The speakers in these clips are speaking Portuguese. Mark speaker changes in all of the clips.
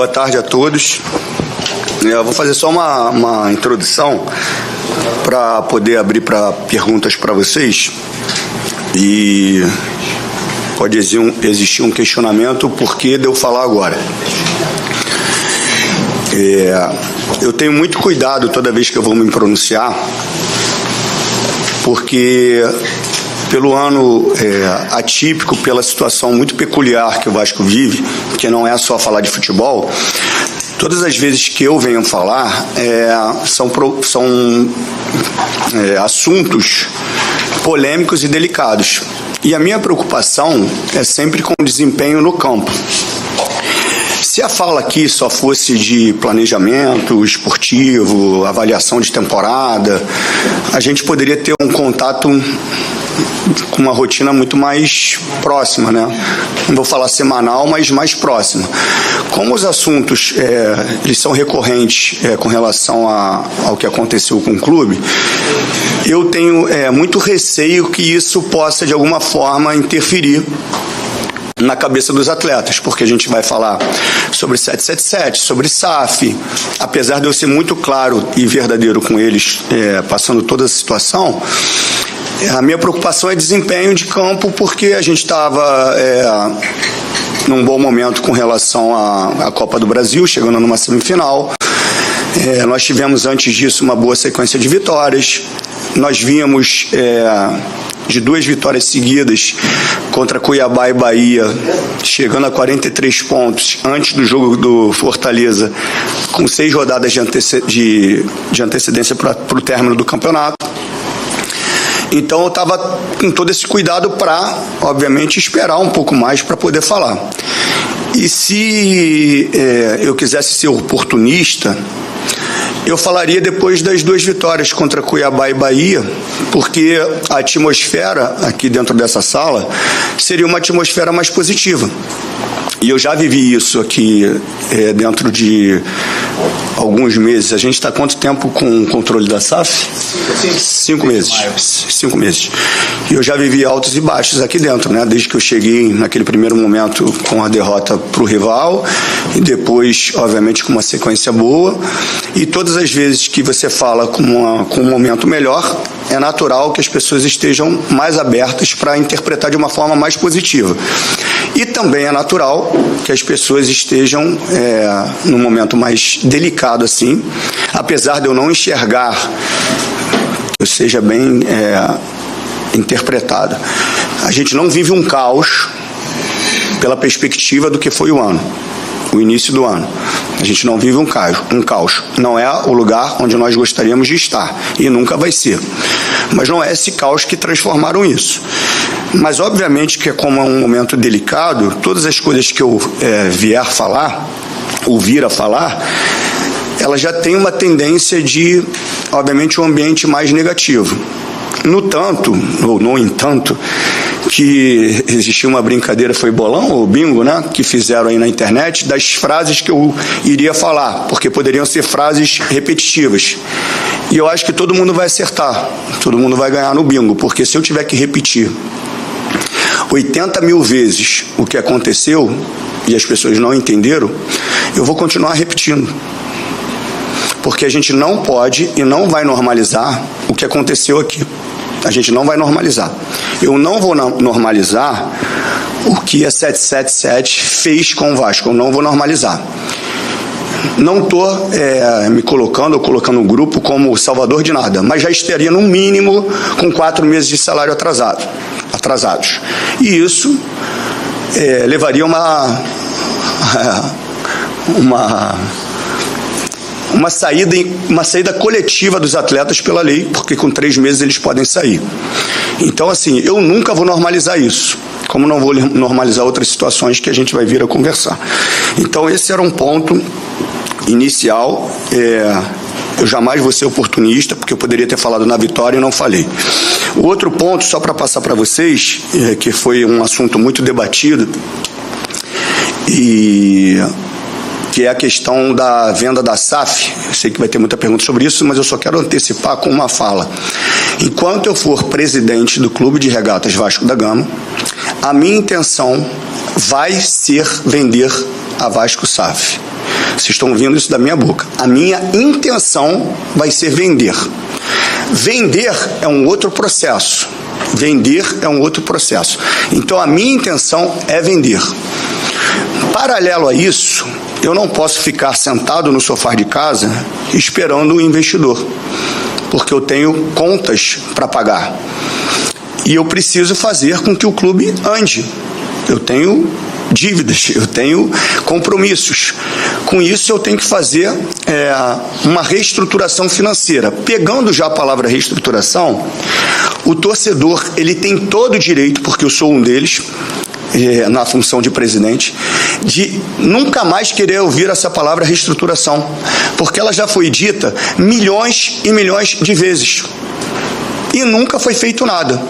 Speaker 1: Boa tarde a todos. Eu vou fazer só uma introdução para poder abrir para perguntas para vocês, e pode existir um questionamento por que de eu falar agora. Eu tenho muito cuidado toda vez que eu vou me pronunciar, porque pelo ano atípico, pela situação muito peculiar que o Vasco vive, que não é só falar de futebol, todas as vezes que eu venho falar são assuntos polêmicos e delicados. E a minha preocupação é sempre com o desempenho no campo. Se a fala aqui só fosse de planejamento esportivo, avaliação de temporada, a gente poderia ter um contato com uma rotina muito mais próxima, né? Não vou falar semanal, mas mais próxima. Como os assuntos eles são recorrentes com relação ao que aconteceu com o clube, eu tenho muito receio que isso possa, de alguma forma, interferir na cabeça dos atletas, porque a gente vai falar sobre 777, sobre SAF, apesar de eu ser muito claro e verdadeiro com eles, passando toda a situação. A minha preocupação é desempenho de campo, porque a gente estava num bom momento com relação à Copa do Brasil, chegando numa semifinal. Nós tivemos antes disso uma boa sequência de vitórias. Nós víamos de 2 vitórias seguidas contra Cuiabá e Bahia, chegando a 43 pontos antes do jogo do Fortaleza, com 6 rodadas de antecedência para o término do campeonato. Então eu estava com todo esse cuidado para, obviamente, esperar um pouco mais para poder falar. E se eu quisesse ser oportunista, eu falaria depois das 2 vitórias contra Cuiabá e Bahia, porque a atmosfera aqui dentro dessa sala seria uma atmosfera mais positiva. E eu já vivi isso aqui dentro de alguns meses. A gente está quanto tempo com o controle da SAF? 5 meses. 5 meses. E eu já vivi altos e baixos aqui dentro, né? Desde que eu cheguei naquele primeiro momento com a derrota para o rival, e depois, obviamente, com uma sequência boa. E todas as vezes que você fala com um momento melhor, é natural que as pessoas estejam mais abertas para interpretar de uma forma mais positiva. E também é natural que as pessoas estejam num momento mais delicado assim, apesar de eu não enxergar que eu seja bem interpretado. A gente não vive um caos pela perspectiva do que foi o ano, o início do ano. A gente não vive um caos. Não é o lugar onde nós gostaríamos de estar, e nunca vai ser. Mas não é esse caos que transformaram isso. Mas, obviamente, que como é um momento delicado, todas as coisas que eu ouvir a falar, ela já tem uma tendência de, obviamente, um ambiente mais negativo. No entanto, que existia uma brincadeira, foi bolão ou bingo, né, que fizeram aí na internet, das frases que eu iria falar, porque poderiam ser frases repetitivas. E eu acho que todo mundo vai acertar, todo mundo vai ganhar no bingo, porque se eu tiver que repetir 80 mil vezes o que aconteceu e as pessoas não entenderam, eu vou continuar repetindo. Porque a gente não pode e não vai normalizar o que aconteceu aqui. A gente não vai normalizar. Eu não vou normalizar o que a 777 fez com o Vasco. Eu não vou normalizar. Não estou me colocando ou colocando o grupo como salvador de nada, mas já estaria no mínimo com 4 meses de salário atrasados. E isso levaria uma saída coletiva dos atletas pela lei, porque com 3 meses eles podem sair. Então, assim, eu nunca vou normalizar isso, como não vou normalizar outras situações que a gente vai vir a conversar. Então, esse era um ponto inicial. Eu jamais vou ser oportunista, porque eu poderia ter falado na vitória e não falei. O outro ponto, só para passar para vocês, que foi um assunto muito debatido, que é a questão da venda da SAF. Eu sei que vai ter muita pergunta sobre isso, mas eu só quero antecipar com uma fala. Enquanto eu for presidente do Clube de Regatas Vasco da Gama, a minha intenção vai ser vender a Vasco SAF. Vocês estão ouvindo isso da minha boca. A minha intenção vai ser vender. Vender é um outro processo. Vender é um outro processo. Então, a minha intenção é vender. Paralelo a isso, eu não posso ficar sentado no sofá de casa esperando um investidor, porque eu tenho contas para pagar. E eu preciso fazer com que o clube ande. Eu tenho dívidas, eu tenho compromissos. Com isso, eu tenho que fazer uma reestruturação financeira. Pegando já a palavra reestruturação, o torcedor ele tem todo o direito, porque eu sou um deles, na função de presidente, de nunca mais querer ouvir essa palavra reestruturação, porque ela já foi dita milhões e milhões de vezes e nunca foi feito nada.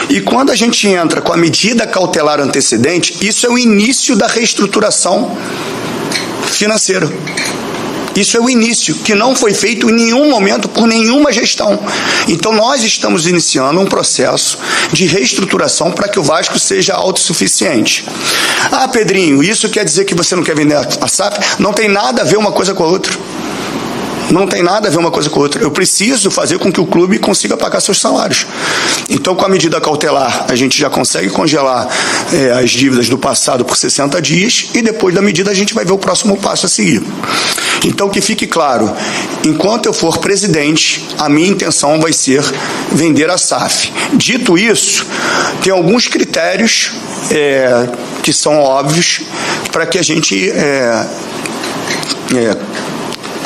Speaker 1: E quando a gente entra com a medida cautelar antecedente, isso é o início da reestruturação financeira. Isso é o início, que não foi feito em nenhum momento por nenhuma gestão. Então, nós estamos iniciando um processo de reestruturação para que o Vasco seja autossuficiente. Ah, Pedrinho, isso quer dizer que você não quer vender a SAF? Não tem nada a ver uma coisa com a outra. Não tem nada a ver uma coisa com a outra. Eu preciso fazer com que o clube consiga pagar seus salários. Então, com a medida cautelar, a gente já consegue congelar as dívidas do passado por 60 dias e depois da medida a gente vai ver o próximo passo a seguir. Então, que fique claro, enquanto eu for presidente, a minha intenção vai ser vender a SAF. Dito isso, tem alguns critérios que são óbvios para que a gente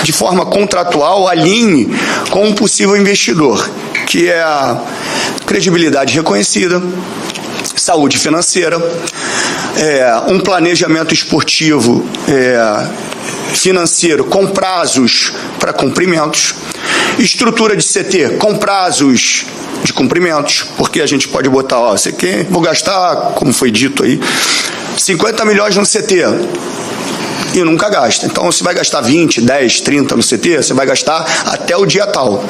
Speaker 1: de forma contratual, alinhe com um possível investidor, que é a credibilidade reconhecida, saúde financeira, um planejamento esportivo financeiro com prazos para cumprimentos, estrutura de CT com prazos de cumprimentos, porque a gente pode botar, vou gastar, como foi dito aí, 50 milhões no CT, e nunca gasta. Então, você vai gastar 20, 10, 30 no CT, você vai gastar até o dia tal.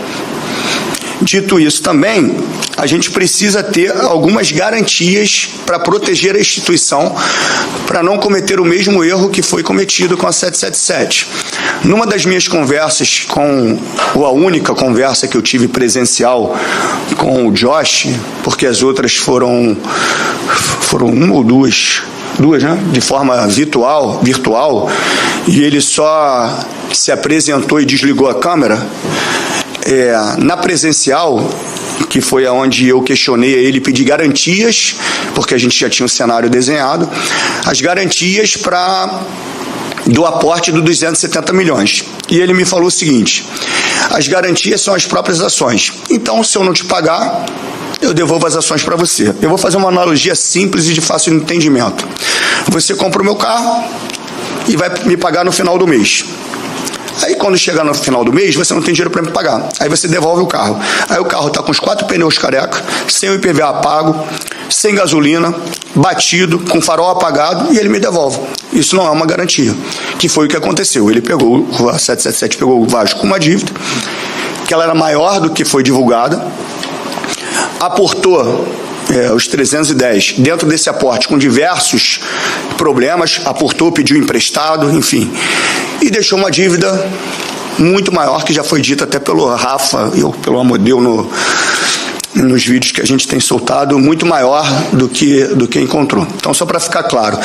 Speaker 1: Dito isso também, a gente precisa ter algumas garantias para proteger a instituição, para não cometer o mesmo erro que foi cometido com a 777. Numa das minhas conversas ou a única conversa que eu tive presencial com o Josh, porque as outras foram uma ou duas, né? De forma virtual, e ele só se apresentou e desligou a câmera. Na presencial, que foi aonde eu questionei a ele, pedi garantias, porque a gente já tinha o cenário desenhado, as garantias do aporte dos 270 milhões. E ele me falou o seguinte: as garantias são as próprias ações. Então, se eu não te pagar, eu devolvo as ações para você. Eu vou fazer uma analogia simples e de fácil entendimento. Você compra o meu carro e vai me pagar no final do mês. Aí, quando chegar no final do mês, você não tem dinheiro para me pagar. Aí você devolve o carro. Aí o carro está com os 4 pneus careca, sem o IPVA pago, sem gasolina, batido, com farol apagado, e ele me devolve. Isso não é uma garantia, que foi o que aconteceu. Ele pegou, a 777 pegou o Vasco com uma dívida, que ela era maior do que foi divulgada, aportou os 310 dentro desse aporte com diversos problemas, aportou, pediu emprestado, enfim, e deixou uma dívida muito maior, que já foi dita até pelo Rafa e pelo Amodeu nos vídeos que a gente tem soltado, muito maior do que encontrou. Então, só para ficar claro,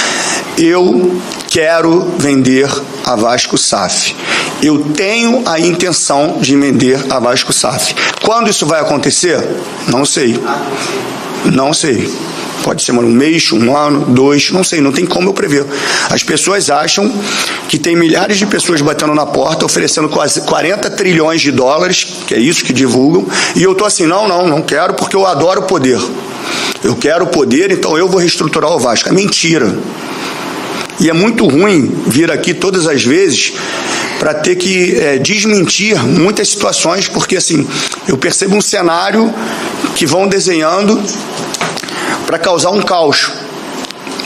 Speaker 1: eu quero vender a Vasco SAF. Eu tenho a intenção de vender a Vasco SAF. Quando isso vai acontecer? Não sei. Não sei. Pode ser um mês, um ano, 2, não sei, não tem como eu prever. As pessoas acham que tem milhares de pessoas batendo na porta, oferecendo quase 40 trilhões de dólares, que é isso que divulgam, e eu estou assim, não quero, porque eu adoro poder. Eu quero poder, então eu vou reestruturar o Vasco. É mentira. E é muito ruim vir aqui todas as vezes para ter que desmentir muitas situações, porque assim, eu percebo um cenário que vão desenhando para causar um caos.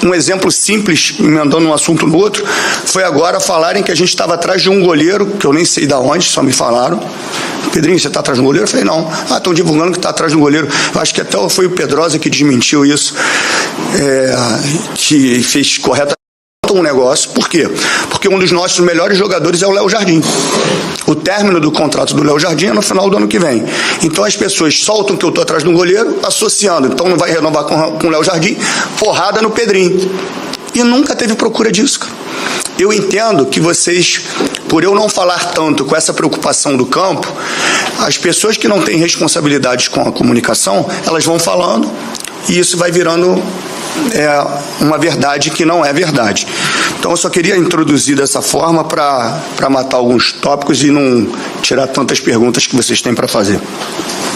Speaker 1: Um exemplo simples, emendando um assunto no outro, foi agora falarem que a gente estava atrás de um goleiro, que eu nem sei de onde, só me falaram. Pedrinho, você está atrás do goleiro? Eu falei, não. Estão divulgando que está atrás do goleiro. Eu acho que até foi o Pedrosa que desmentiu isso, que fez corretamente um negócio. Por quê? Porque um dos nossos melhores jogadores é o Léo Jardim. O término do contrato do Léo Jardim é no final do ano que vem. Então as pessoas soltam que eu estou atrás de um goleiro, associando. Então não vai renovar com o Léo Jardim, porrada no Pedrinho. E nunca teve procura disso, cara. Eu entendo que vocês, por eu não falar tanto com essa preocupação do campo, as pessoas que não têm responsabilidades com a comunicação, elas vão falando e isso vai virando uma verdade que não é verdade. Então eu só queria introduzir dessa forma para matar alguns tópicos e não tirar tantas perguntas que vocês têm para fazer.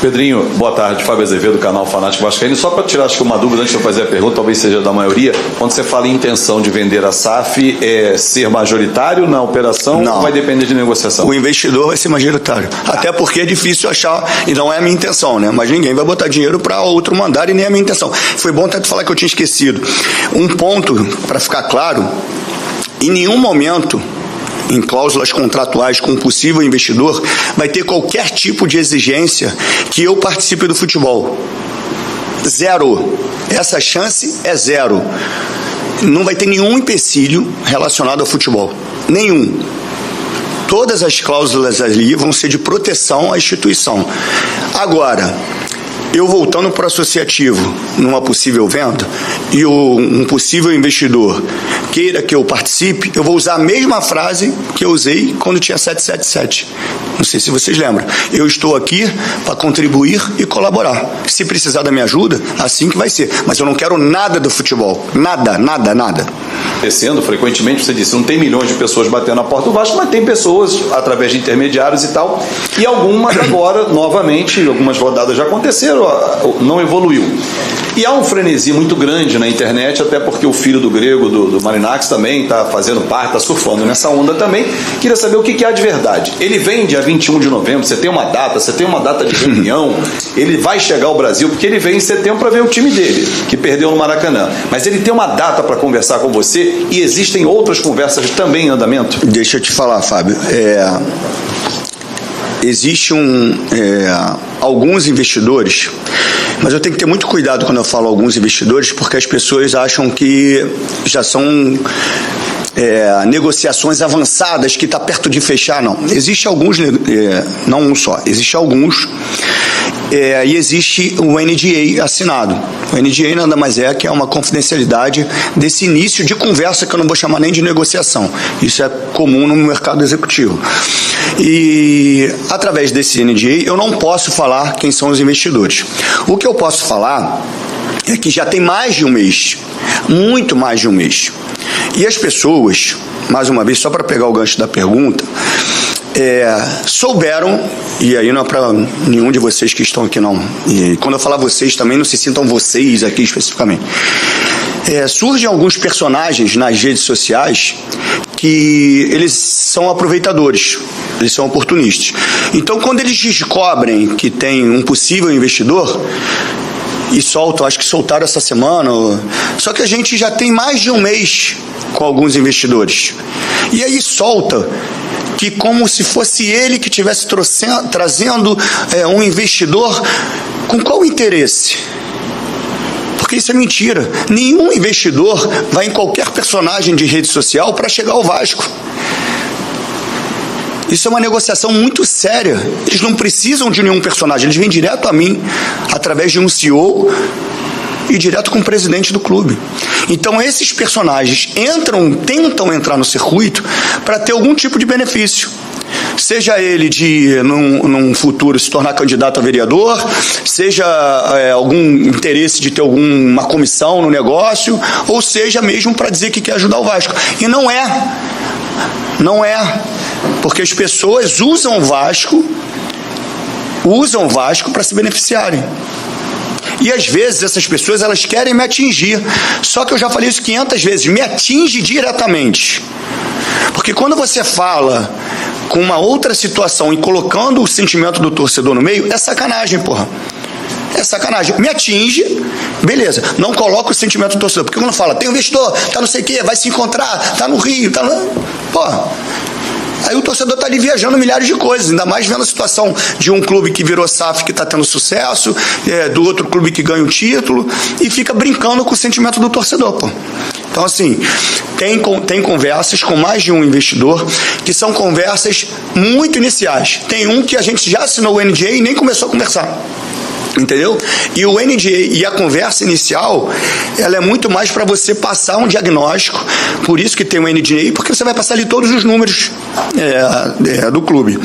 Speaker 2: Pedrinho, boa tarde, Fábio Azevedo, canal Fanático Vascaíno. Só para tirar, acho que uma dúvida antes de eu fazer a pergunta, talvez seja da maioria, quando você fala em intenção de vender a SAF, é ser majoritário na operação? Não. Ou vai depender de negociação? O
Speaker 1: investidor vai ser majoritário. Até porque é difícil achar, e não é a minha intenção, né? Mas ninguém vai botar dinheiro para outro mandar e nem é a minha intenção. Foi bom até falar que eu tinha esquecido. Um ponto, para ficar claro, em nenhum momento, em cláusulas contratuais com um possível investidor, vai ter qualquer tipo de exigência que eu participe do futebol. Zero. Essa chance é zero. Não vai ter nenhum empecilho relacionado ao futebol. Nenhum. Todas as cláusulas ali vão ser de proteção à instituição. Agora, eu voltando para o associativo numa possível venda e um possível investidor queira que eu participe, eu vou usar a mesma frase que eu usei quando tinha 777. Não sei se vocês lembram. Eu estou aqui para contribuir e colaborar. Se precisar da minha ajuda, assim que vai ser. Mas eu não quero nada do futebol. Nada, nada, nada.
Speaker 2: Acontecendo frequentemente, você disse, não tem milhões de pessoas batendo na porta do Vasco, mas tem pessoas através de intermediários e tal. E algumas agora, novamente, algumas rodadas já aconteceram, não evoluiu. E há um frenesi muito grande na internet, até porque o filho do Grego, do Marinax, também está fazendo parte, está surfando nessa onda também. Queria saber o que há de verdade. Ele vem dia 21 de novembro, você tem uma data de reunião, ele vai chegar ao Brasil, porque ele vem em setembro para ver o time dele, que perdeu no Maracanã. Mas ele tem uma data para conversar com você e existem outras conversas também em andamento?
Speaker 1: Deixa eu te falar, Fábio. Existe alguns investidores, mas eu tenho que ter muito cuidado quando eu falo alguns investidores, porque as pessoas acham que já são negociações avançadas, que está perto de fechar. Não, existe alguns, não um só, existe alguns, e existe o NDA assinado. O NDA nada mais é que é uma confidencialidade desse início de conversa, que eu não vou chamar nem de negociação. Isso é comum no mercado executivo. E através desse NDA eu não posso falar quem são os investidores. O que eu posso falar é que já tem mais de um mês, muito mais de um mês. E as pessoas, mais uma vez, só para pegar o gancho da pergunta, souberam, e aí não é para nenhum de vocês que estão aqui não, e quando eu falar vocês também, não se sintam vocês aqui especificamente. Surgem alguns personagens nas redes sociais que eles são aproveitadores, eles são oportunistas. Então, quando eles descobrem que tem um possível investidor, e soltam, acho que soltaram essa semana, só que a gente já tem mais de um mês com alguns investidores. E aí solta que como se fosse ele que estivesse trazendo um investidor, com qual interesse? Porque isso é mentira. Nenhum investidor vai em qualquer personagem de rede social para chegar ao Vasco. Isso é uma negociação muito séria. Eles não precisam de nenhum personagem, eles vêm direto a mim, através de um CEO e direto com o presidente do clube. Então esses personagens tentam entrar no circuito para ter algum tipo de benefício. Seja ele de, num futuro, se tornar candidato a vereador, seja algum interesse de ter alguma comissão no negócio, ou seja mesmo para dizer que quer ajudar o Vasco. E não é, porque as pessoas usam o Vasco para se beneficiarem. E às vezes essas pessoas, elas querem me atingir. Só que eu já falei isso 500 vezes, me atinge diretamente. Porque quando você fala com uma outra situação e colocando o sentimento do torcedor no meio, é sacanagem, porra. É sacanagem. Me atinge, beleza. Não coloca o sentimento do torcedor. Porque quando fala, tem um investidor, tá não sei o quê, vai se encontrar, tá no Rio, tá no... Porra. Aí o torcedor está ali viajando milhares de coisas, ainda mais vendo a situação de um clube que virou SAF, que está tendo sucesso, do outro clube que ganha o título, e fica brincando com o sentimento do torcedor, pô. Então, assim, tem conversas com mais de um investidor que são conversas muito iniciais. Tem um que a gente já assinou o NDA e nem começou a conversar. Entendeu? E o NDA e a conversa inicial, ela é muito mais para você passar um diagnóstico, por isso que tem o NDA, porque você vai passar ali todos os números do clube.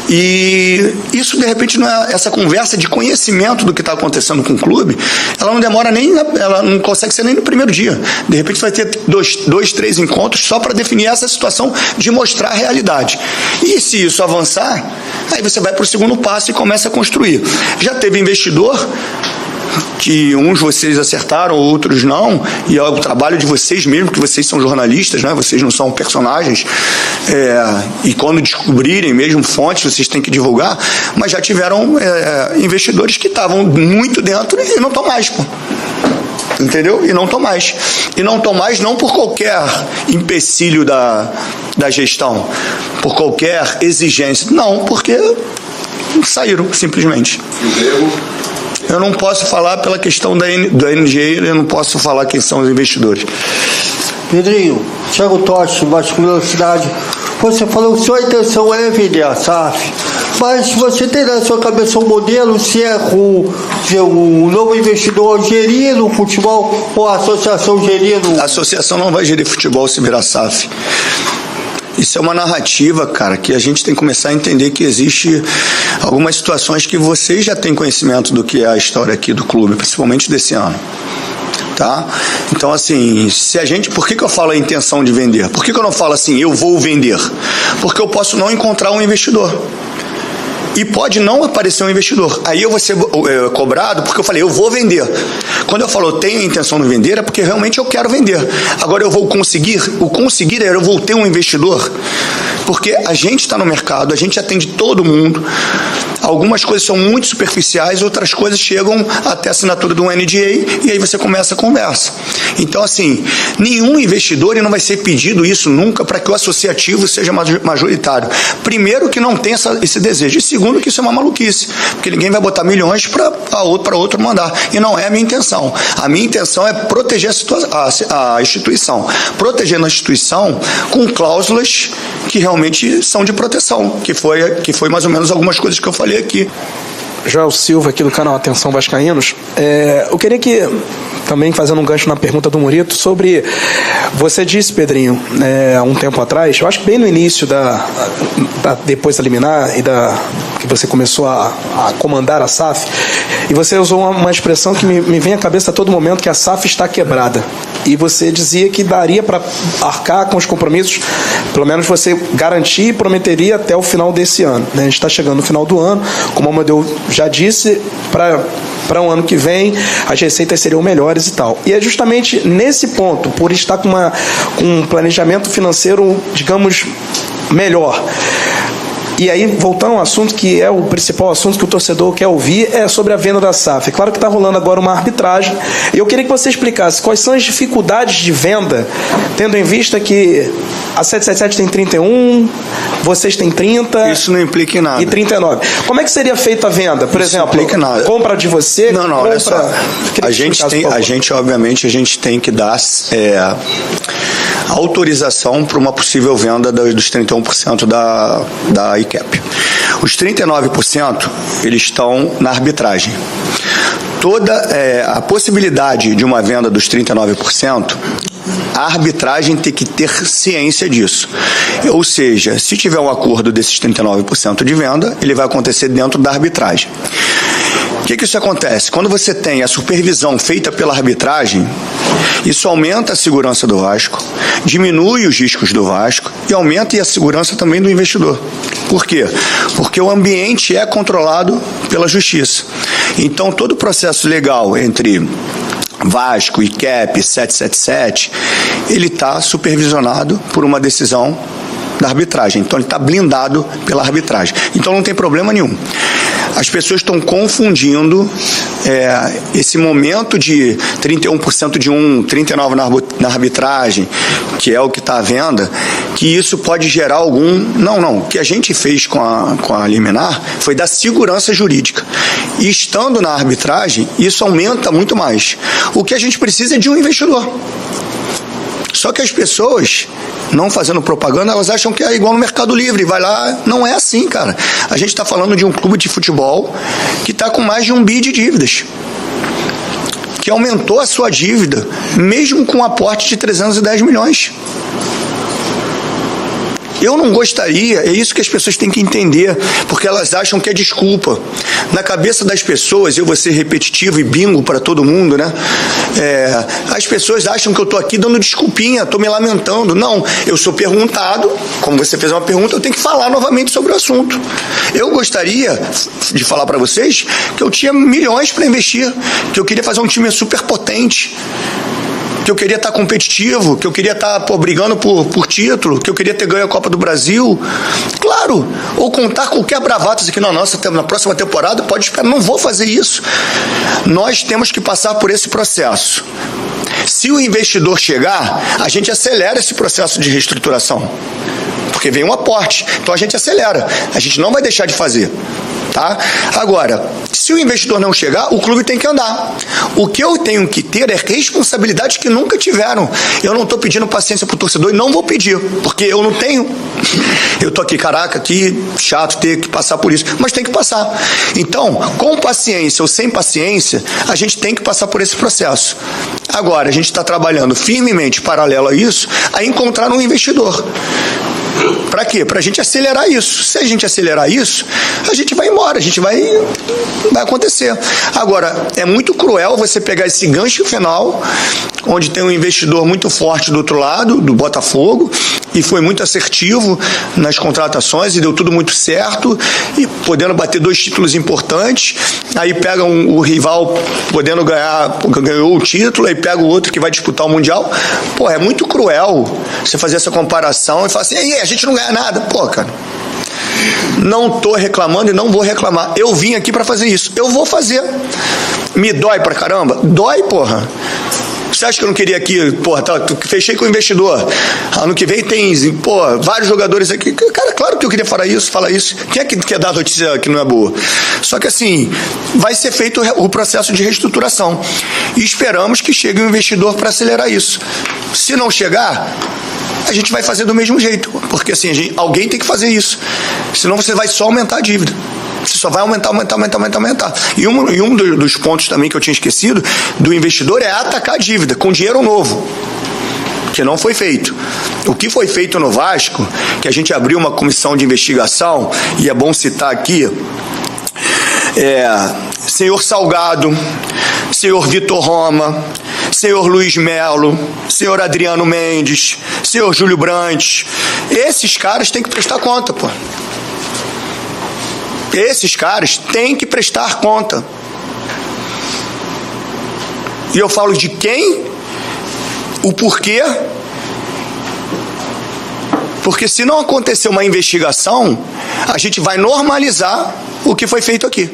Speaker 1: E isso, de repente, não é, essa conversa de conhecimento do que está acontecendo com o clube, ela não demora ela não consegue ser nem no primeiro dia. De repente, você vai ter dois, 3 encontros só para definir essa situação, de mostrar a realidade. E se isso avançar, aí você vai para o segundo passo e começa a construir. Já teve investidor que uns vocês acertaram, outros não, e é o trabalho de vocês mesmo, que vocês são jornalistas, né? Vocês não são personagens, e quando descobrirem mesmo fontes, vocês têm que divulgar, mas já tiveram investidores que estavam muito dentro e não estão mais, pô. Entendeu? E não estão mais. E não estão mais não por qualquer empecilho da gestão, por qualquer exigência, não, porque saíram, simplesmente. Eu não posso falar pela questão da NGA, eu não posso falar quem são os investidores.
Speaker 3: Pedrinho, Thiago Totti, mais curiosidade. Você falou que sua intenção é vender a SAF, mas você tem na sua cabeça um modelo, se é com o novo investidor gerir no futebol ou a associação gerir no...
Speaker 1: A associação não vai gerir futebol se virar SAF. Isso é uma narrativa, cara, que a gente tem que começar a entender que existe algumas situações que vocês já têm conhecimento do que é a história aqui do clube, principalmente desse ano. Tá? Então, assim, por que eu falo a intenção de vender? Por que eu não falo assim, eu vou vender? Porque eu posso não encontrar um investidor. E pode não aparecer um investidor. Aí eu vou ser cobrado porque eu falei, eu vou vender. Quando eu falo, eu tenho a intenção de vender, é porque realmente eu quero vender. Agora eu vou conseguir. O conseguir é eu vou ter um investidor. Porque a gente está no mercado, a gente atende todo mundo. Algumas coisas são muito superficiais, outras coisas chegam até a assinatura do NDA e aí você começa a conversa. Então, assim, nenhum investidor, e não vai ser pedido isso nunca para que o associativo seja majoritário. Primeiro, que não tem esse desejo. E segundo, que isso é uma maluquice, porque ninguém vai botar milhões para outro mandar. E não é a minha intenção. A minha intenção é proteger a instituição. Protegendo a instituição com cláusulas que realmente são de proteção, que foi mais ou menos algumas coisas que eu falei aqui.
Speaker 4: Joel Silva, aqui do canal Atenção Vascaínos. Eu queria que, também fazendo um gancho na pergunta do Murito, sobre, você disse, Pedrinho, há um tempo atrás, eu acho que bem no início depois da liminar e que você começou a comandar a SAF, e você usou uma expressão que me vem à cabeça a todo momento, que a SAF está quebrada. E você dizia que daria para arcar com os compromissos, pelo menos você garantir e prometeria até o final desse ano. Né? A gente está chegando no final do ano, como o Amadeu já disse, para o ano que vem as receitas seriam melhores e tal. E é justamente nesse ponto, por estar com um planejamento financeiro, digamos, melhor. E aí, voltando ao assunto que é o principal assunto que o torcedor quer ouvir, é sobre a venda da SAF. É claro que está rolando agora uma arbitragem. Eu queria que você explicasse quais são as dificuldades de venda, tendo em vista que a 777 tem 31, vocês têm 30...
Speaker 1: Isso não implica em nada.
Speaker 4: E 39. Como é que seria feita a venda? Por exemplo,
Speaker 1: não implica em nada.
Speaker 4: Compra de você...
Speaker 1: Não, olha só. Obviamente, a gente tem que dar autorização para uma possível venda dos 31% da ICAP. Os 39%, eles estão na arbitragem. Toda a possibilidade de uma venda dos 39%, a arbitragem tem que ter ciência disso. Ou seja, se tiver um acordo desses 39% de venda, ele vai acontecer dentro da arbitragem. O que isso acontece? Quando você tem a supervisão feita pela arbitragem, isso aumenta a segurança do Vasco, diminui os riscos do Vasco e aumenta a segurança também do investidor. Por quê? Porque o ambiente é controlado pela justiça. Então, todo o processo legal entre Vasco, ICAP, 777, ele está supervisionado por uma decisão da arbitragem. Então, ele está blindado pela arbitragem. Então, não tem problema nenhum. As pessoas estão confundindo esse momento de 31% de 39% na arbitragem, que é o que está à venda, que isso pode gerar algum... Não. O que a gente fez com a liminar foi dar segurança jurídica. E estando na arbitragem, isso aumenta muito mais. O que a gente precisa é de um investidor. Só que as pessoas, não fazendo propaganda, elas acham que é igual no Mercado Livre, vai lá, não é assim, cara. A gente está falando de um clube de futebol que está com mais de 1 bi de dívidas, que aumentou a sua dívida, mesmo com um aporte de 310 milhões. Eu não gostaria, é isso que as pessoas têm que entender, porque elas acham que é desculpa. Na cabeça das pessoas, eu vou ser repetitivo e bingo para todo mundo, né? As pessoas acham que eu estou aqui dando desculpinha, estou me lamentando. Não, eu sou perguntado, como você fez uma pergunta, eu tenho que falar novamente sobre o assunto. Eu gostaria de falar para vocês que eu tinha milhões para investir, que eu queria fazer um time super potente, que eu queria estar competitivo, que eu queria estar brigando por título, que eu queria ter ganho a Copa do Brasil. Claro, ou contar qualquer bravata aqui na próxima temporada, pode esperar, não vou fazer isso. Nós temos que passar por esse processo. Se o investidor chegar, a gente acelera esse processo de reestruturação, porque vem um aporte, então a gente acelera, a gente não vai deixar de fazer. Tá? Agora, se o investidor não chegar, o clube tem que andar. O que eu tenho que ter é responsabilidade que nunca tiveram. Eu não estou pedindo paciência para o torcedor e não vou pedir, porque eu não tenho. Eu estou aqui, chato ter que passar por isso, mas tem que passar. Então, com paciência ou sem paciência, a gente tem que passar por esse processo. Agora, a gente está trabalhando firmemente paralelo a isso, a encontrar um investidor. Para quê? Para a gente acelerar isso. Se a gente acelerar isso, a gente vai embora, vai acontecer. Agora, é muito cruel você pegar esse gancho final, onde tem um investidor muito forte do outro lado, do Botafogo, e foi muito assertivo nas contratações e deu tudo muito certo, e podendo bater 2 títulos importantes, aí pega o rival podendo ganhou o título, aí pega o outro que vai disputar o Mundial. Pô, é muito cruel você fazer essa comparação e falar assim, a gente não ganha nada. Pô, cara, não tô reclamando e não vou reclamar. Eu vim aqui para fazer isso. Eu vou fazer. Me dói pra caramba? Dói, porra. Você acha que eu não queria aqui, porra, fechei com o investidor. Ano que vem tem, vários jogadores aqui. Cara, claro que eu queria falar isso. Quem é que quer dar notícia que não é boa? Só que assim, vai ser feito o processo de reestruturação. E esperamos que chegue um investidor para acelerar isso. Se não chegar, a gente vai fazer do mesmo jeito. Porque assim, alguém tem que fazer isso. Senão você vai só aumentar a dívida. Você só vai aumentar. E um dos pontos também que eu tinha esquecido do investidor é atacar a dívida com dinheiro novo, que não foi feito. O que foi feito no Vasco, que a gente abriu uma comissão de investigação, e é bom citar aqui, senhor Salgado, senhor Vitor Roma, senhor Luiz Melo, senhor Adriano Mendes, senhor Júlio Brandt. Esses caras têm que prestar conta, pô. Esses caras têm que prestar conta. E eu falo de quem, o porquê, porque se não acontecer uma investigação, a gente vai normalizar o que foi feito aqui.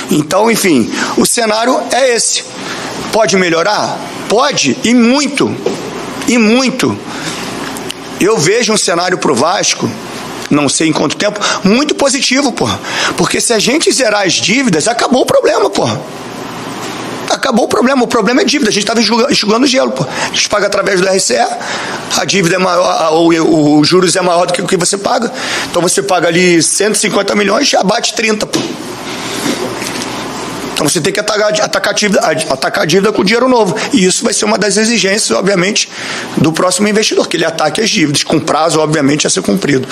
Speaker 1: Então, enfim, o cenário é esse. Pode melhorar? Pode, e muito. Eu vejo um cenário pro Vasco, não sei em quanto tempo, muito positivo, porra. Porque se a gente zerar as dívidas, acabou o problema, porra. Acabou o problema é dívida. A gente estava enxugando gelo, pô. A gente paga através do RCE, a dívida é maior, os juros é maior do que o que você paga. Então você paga ali 150 milhões, já bate 30, pô. Então você tem que atacar a dívida com dinheiro novo. E isso vai ser uma das exigências, obviamente, do próximo investidor, que ele ataque as dívidas, com prazo, obviamente, a ser cumprido.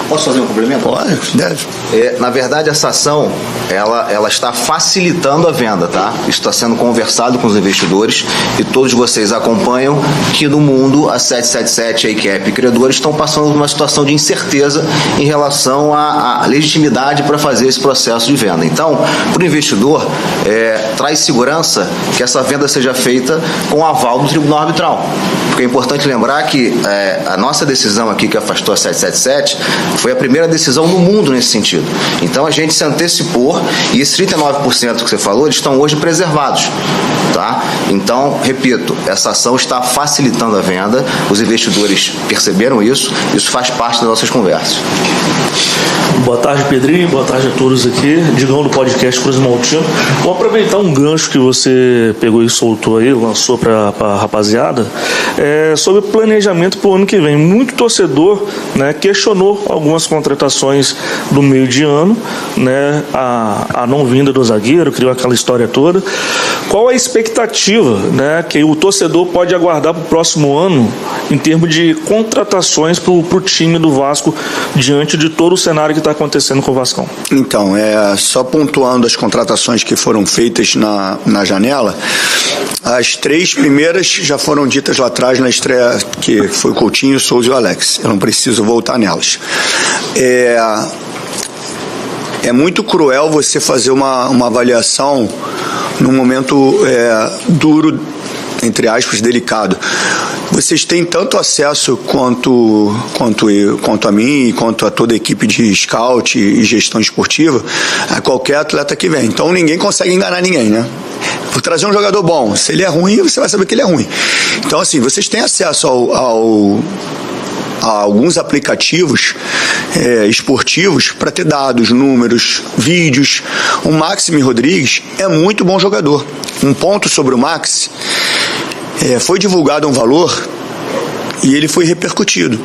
Speaker 5: Posso fazer um complemento?
Speaker 1: Pode, deve.
Speaker 5: Na verdade, essa ação, ela está facilitando a venda, tá? Isso está sendo conversado com os investidores e todos vocês acompanham que no mundo a 777, a ICAP e criadores estão passando por uma situação de incerteza em relação à legitimidade para fazer esse processo de venda. Então, para o investidor, traz segurança que essa venda seja feita com o aval do Tribunal Arbitral. Porque é importante lembrar que a nossa decisão aqui que afastou a 777 foi a primeira decisão no mundo nesse sentido. sentido. Então a gente se antecipou e esses 39% que você falou, eles estão hoje preservados, tá? Então, repito, essa ação está facilitando a venda, os investidores perceberam isso faz parte das nossas conversas.
Speaker 6: Boa tarde, Pedrinho. Boa tarde a todos aqui. Digão do podcast Cruz Maltino. Vou aproveitar um gancho que você pegou e soltou aí, lançou para a rapaziada, sobre planejamento para o ano que vem. Muito torcedor, né, questionou algumas contratações do meio de ano, né, a não vinda do zagueiro, criou aquela história toda. Qual a expectativa, né, que o torcedor pode aguardar para o próximo ano em termos de contratações para o time do Vasco diante de todo o cenário que está acontecendo com o Vascão?
Speaker 1: Então, só pontuando as contratações que foram feitas na janela, as 3 primeiras já foram ditas lá atrás na estreia, que foi o Coutinho, o Souza e o Alex. Eu não preciso voltar nelas. É muito cruel você fazer uma avaliação num momento duro, entre aspas, delicado. Vocês têm tanto acesso quanto a mim e quanto a toda a equipe de scout e gestão esportiva a qualquer atleta que vem. Então ninguém consegue enganar ninguém, né? Vou trazer um jogador bom. Se ele é ruim, você vai saber que ele é ruim. Então, assim, vocês têm acesso a alguns aplicativos esportivos para ter dados, números, vídeos. O Maxime Rodrigues é muito bom jogador. Um ponto sobre o Max, foi divulgado um valor e ele foi repercutido,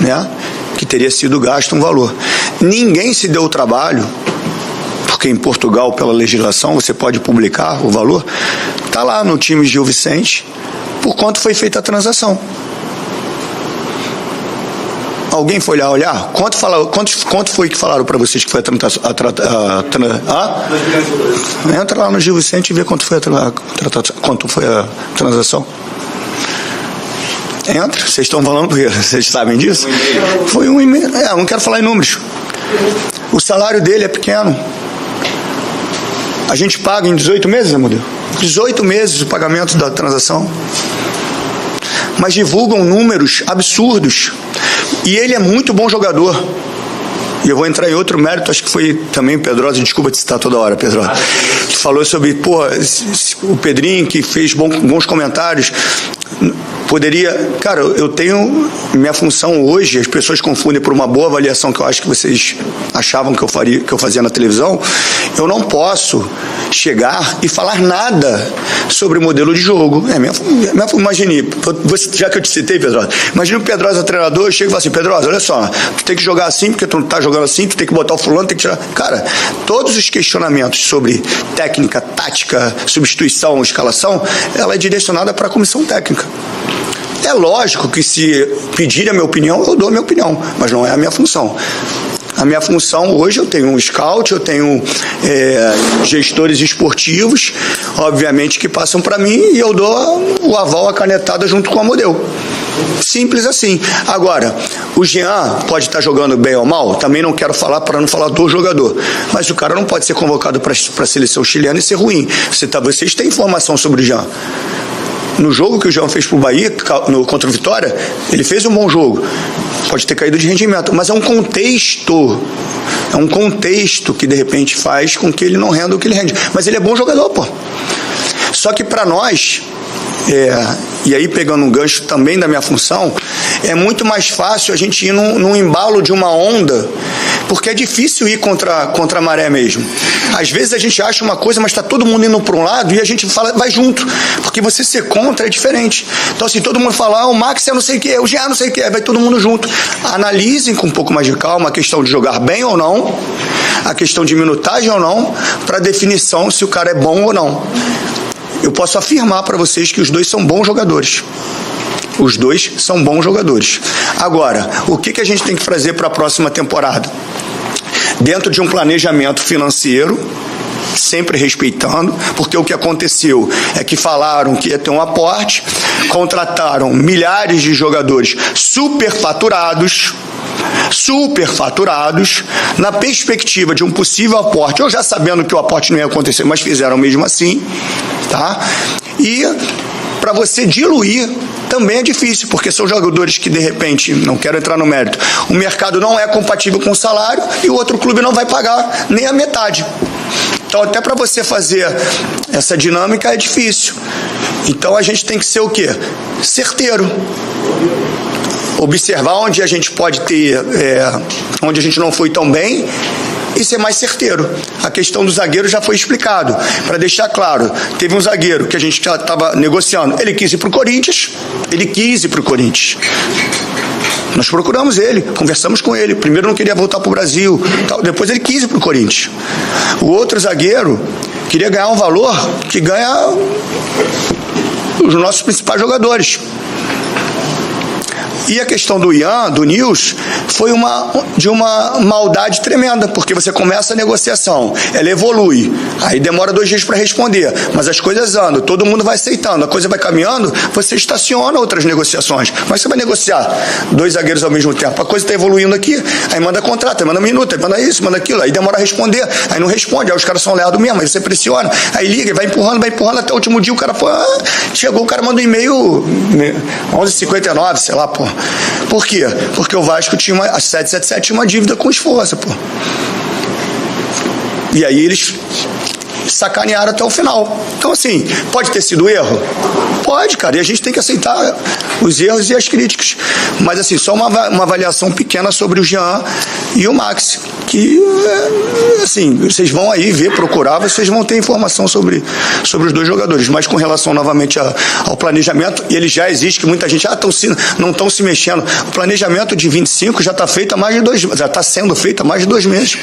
Speaker 1: né? Que teria sido gasto um valor. Ninguém se deu o trabalho, porque em Portugal, pela legislação, você pode publicar o valor, está lá no time Gil Vicente, por quanto foi feita a transação. Alguém foi lá olhar? Quanto foi que falaram para vocês que foi a transação? Entra lá no Gil Vicente e vê quanto foi a transação. Entra, vocês estão falando porque vocês sabem disso? Foi um e-mail. Não quero falar em números. O salário dele é pequeno. A gente paga em 18 meses, Amodeu? 18 meses o pagamento da transação. Mas divulgam números absurdos. E ele é muito bom jogador. E eu vou entrar em outro mérito, acho que foi também o Pedrosa, desculpa te citar toda hora, Pedrosa, que falou sobre, o Pedrinho, que fez bons comentários. Poderia, cara, eu tenho minha função hoje, as pessoas confundem por uma boa avaliação que eu acho que vocês achavam que eu fazia na televisão. Eu não posso chegar e falar nada sobre o modelo de jogo. Imagine, já que eu te citei, Pedrosa, imagine o Pedrosa treinador, eu chego e falo assim: Pedrosa, olha só, tu tem que jogar assim porque tu não tá jogando assim, tu tem que botar o fulano, tem que tirar. Cara, todos os questionamentos sobre técnica, tática, substituição, escalação, ela é direcionada para a comissão técnica. É lógico que se pedir a minha opinião, eu dou a minha opinião, mas não é a minha função. A minha função hoje, eu tenho um scout, eu tenho gestores esportivos, obviamente, que passam para mim e eu dou o aval, a canetada junto com a Modelo. Simples assim. Agora, o Jean pode estar jogando bem ou mal, também não quero falar para não falar do jogador, mas o cara não pode ser convocado para a seleção chilena e ser ruim. Vocês têm informação sobre o Jean. No jogo que o Jean fez pro Bahia, contra o Vitória, ele fez um bom jogo. Pode ter caído de rendimento, mas é um contexto. É um contexto que, de repente, faz com que ele não renda o que ele rende. Mas ele é bom jogador, pô. Só que para nós, e aí pegando um gancho também da minha função, é muito mais fácil a gente ir num embalo de uma onda, porque é difícil ir contra a maré mesmo. Às vezes a gente acha uma coisa, mas está todo mundo indo para um lado e a gente vai junto, porque você ser contra é diferente. Então, assim, todo mundo fala, o Max é não sei o que, o Jean não sei o que, vai todo mundo junto. Analisem com um pouco mais de calma a questão de jogar bem ou não, a questão de minutagem ou não, para definição se o cara é bom ou não. Eu posso afirmar para vocês que os dois são bons jogadores. Os dois são bons jogadores. Agora, o que a gente tem que fazer para a próxima temporada? Dentro de um planejamento financeiro, sempre respeitando, porque o que aconteceu é que falaram que ia ter um aporte, contrataram milhares de jogadores superfaturados, na perspectiva de um possível aporte, ou já sabendo que o aporte não ia acontecer, mas fizeram mesmo assim, tá? E para você diluir também é difícil, porque são jogadores que, de repente, não quero entrar no mérito, o mercado não é compatível com o salário e o outro clube não vai pagar nem a metade. Então, até para você fazer essa dinâmica é difícil. Então, a gente tem que ser o quê? Certeiro. Observar onde a gente pode ter, onde a gente não foi tão bem e ser mais certeiro. A questão do zagueiro já foi explicado. Para deixar claro, teve um zagueiro que a gente já estava negociando. Ele quis ir para o Corinthians. Nós procuramos ele, conversamos com ele. Primeiro não queria voltar para o Brasil, depois ele quis ir para o Corinthians. O outro zagueiro queria ganhar um valor que ganha os nossos principais jogadores. E a questão do Ian, do Nils, foi de uma maldade tremenda, porque você começa a negociação, ela evolui, aí demora 2 dias para responder, mas as coisas andam, todo mundo vai aceitando, a coisa vai caminhando, você estaciona outras negociações. Mas você vai negociar 2 zagueiros ao mesmo tempo, a coisa está evoluindo aqui, aí manda contrato, aí manda minuto, aí manda isso, manda aquilo, aí demora a responder, aí não responde, aí os caras são leados mesmo, aí você pressiona, aí liga, vai empurrando, até o último dia o cara chegou, o cara manda um e-mail 11h59, sei lá, pô. Por quê? Porque o Vasco tinha a 777 tinha uma dívida com esforço, pô. E aí eles sacanearam até o final. Então, assim, pode ter sido erro? Pode, cara, e a gente tem que aceitar os erros e as críticas. Mas, assim, só uma avaliação pequena sobre o Jean e o Maxi, que, assim, vocês vão aí ver, procurar, vocês vão ter informação sobre os 2 jogadores. Mas com relação, novamente, ao planejamento, ele já existe, que muita gente não estão se mexendo. O planejamento de 25 já está feito há mais de 2 meses, já está sendo feito há mais de 2 meses.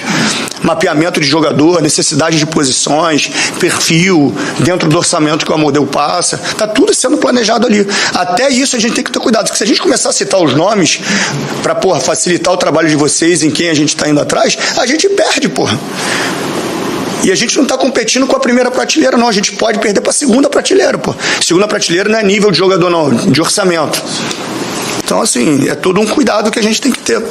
Speaker 1: Mapeamento de jogador, necessidade de posições, perfil, dentro do orçamento que o Amodeu passa, está tudo sendo planejado ali. Até isso a gente tem que ter cuidado, porque se a gente começar a citar os nomes para, facilitar o trabalho de vocês, em quem a gente está indo atrás, a gente perde, porra. E a gente não está competindo com a primeira prateleira, não. A gente pode perder para a segunda prateleira, pô. Segunda prateleira não é nível de jogador, não, de orçamento. Então, assim, é todo um cuidado que a gente tem que ter.